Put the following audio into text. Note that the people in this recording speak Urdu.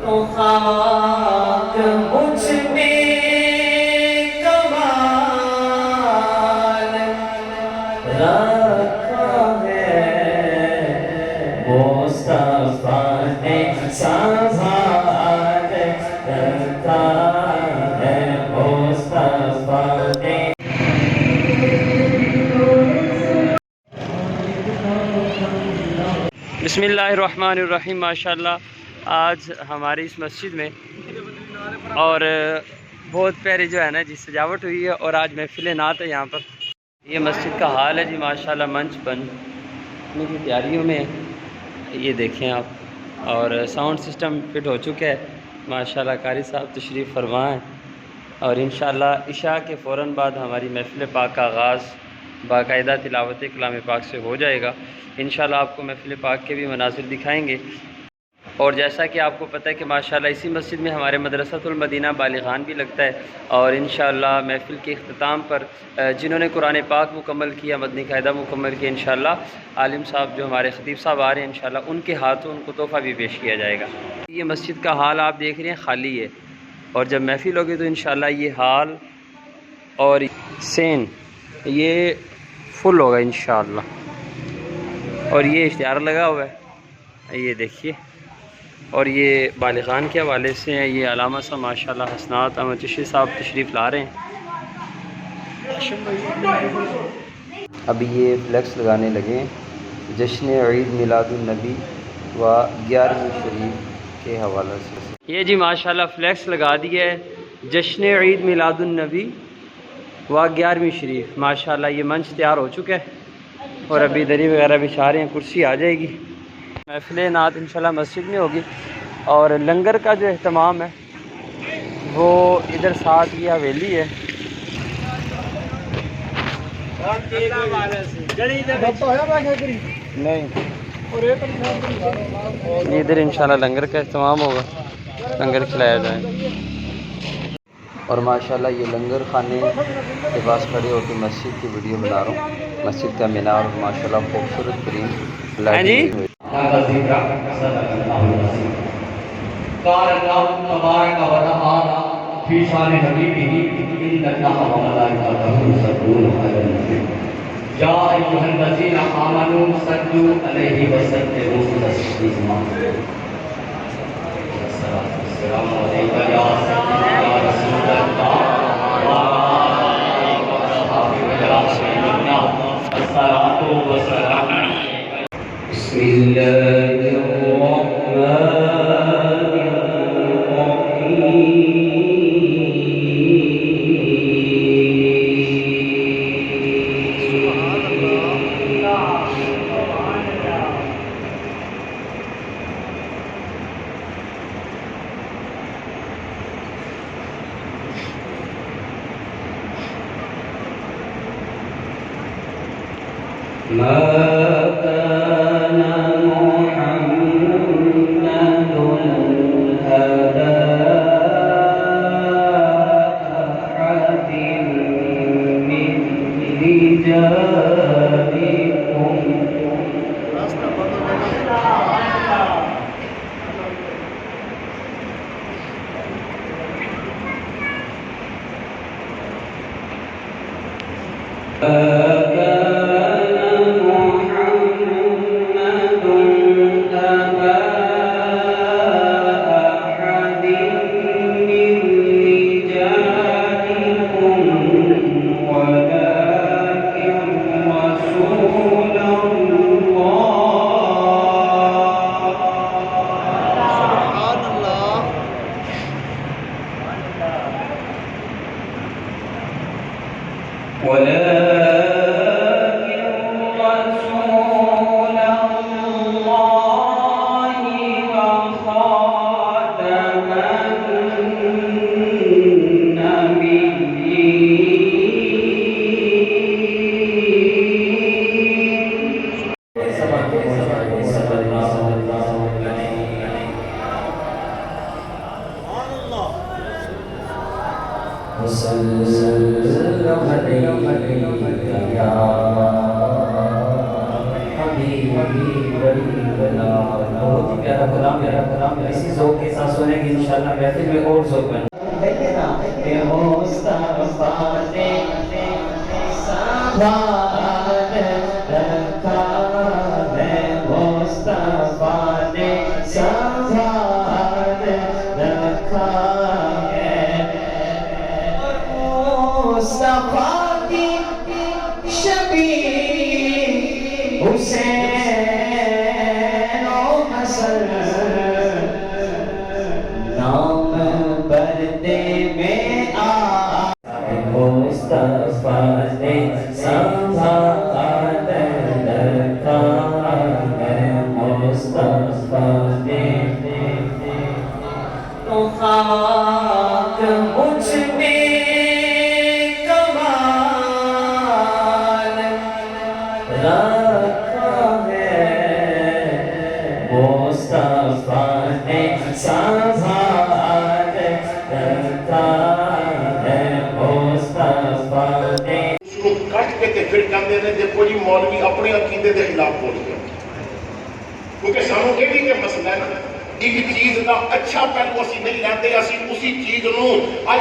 تو خاک مجھ میں کمال رکھا ہے مصطفیٰ نے سنبھال رکھا ہے مصطفیٰ نے. بسم اللہ الرحمن الرحیم. ماشاءاللہ آج ہماری اس مسجد میں اور بہت پیاری جو ہے نا جی سجاوٹ ہوئی ہے، اور آج محفل نعت ہے یہاں پر. یہ مسجد کا حال ہے جی ماشاءاللہ، منچ بننے کی تیاریوں میں ہے، یہ دیکھیں آپ. اور ساؤنڈ سسٹم فٹ ہو چکا ہے ماشاءاللہ. قاری صاحب تشریف فرما ہیں، اور انشاءاللہ عشاء کے فوراً بعد ہماری محفل پاک کا آغاز باقاعدہ تلاوت کلام پاک سے ہو جائے گا. انشاءاللہ آپ کو محفل پاک کے بھی مناظر دکھائیں گے. اور جیسا کہ آپ کو پتہ ہے کہ ماشاءاللہ اسی مسجد میں ہمارے مدرسۃ المدینہ بالغان بھی لگتا ہے، اور انشاءاللہ محفل کے اختتام پر جنہوں نے قرآن پاک مکمل کیا، مدنی قاعدہ مکمل کیا، انشاءاللہ عالم صاحب جو ہمارے خطیب صاحب آ رہے ہیں انشاءاللہ ان کے ہاتھوں ان کو تحفہ بھی پیش کیا جائے گا. یہ مسجد کا حال آپ دیکھ رہے ہیں خالی ہے، اور جب محفل ہوگی تو انشاءاللہ یہ حال اور سین یہ فل ہوگا انشاءاللہ. اور یہ اشتہار لگا ہوا ہے، یہ دیکھیے. اور یہ بالغان کے حوالے سے ہیں، یہ علامہ صاحب ماشاءاللہ حسنات احمد چشتی صاحب تشریف لا رہے ہیں. ابھی یہ فلیکس لگانے لگے ہیں جشن عید میلاد النبی و 11ویں شریف کے حوالے سے. یہ جی ماشاءاللہ فلیکس لگا دیا ہے جشن عید میلاد النبی و 11ویں شریف. ماشاءاللہ یہ منچ تیار ہو چکا ہے، اور ابھی دری وغیرہ بچھا رہے ہیں، کرسی آ جائے گی. محفل نعت انشاءاللہ مسجد میں ہوگی، اور لنگر کا جو اہتمام ہے وہ ادھر ساتھ یہ حویلی ہے. نہیں ادھر انشاءاللہ لنگر کا اہتمام ہوگا، لنگر کھلایا جائے. اور ماشاءاللہ یہ لنگر خانے کے پاس کھڑے ہو کے مسجد کی ویڈیو بنا رہا ہوں. مسجد کا مینار ماشاءاللہ خوبصورت ترین لائٹنگ ہوئی. قال الله تبارك وتعالى في شان حبيبه إن الله وملائكته يصلون على النبي يا أيها الذين آمنوا صلوا عليه وسلموا تسليما. السلام عليك يا سيدنا يا رسول الله وعلى آله وصحبه الصلاة والسلام. بسم الله الرحمن ما كان محمد أبا أحد من رجالكم حبيبي بہت ہی پیارا کلام ہے. اسی ذوق کے ساتھ سنیں گے انشاءاللہ محفل میں اور ذوق بنے. پھر کہتے ہیں دیکھو جی مولوی اپنے عقیدے کے خلاف بول گیا کیونکہ سانو یہ بھی مسئلہ ہے نا ایک چیز کا اچھا پہلو اسی نہیں لیتے اسی اسی چیز نو اج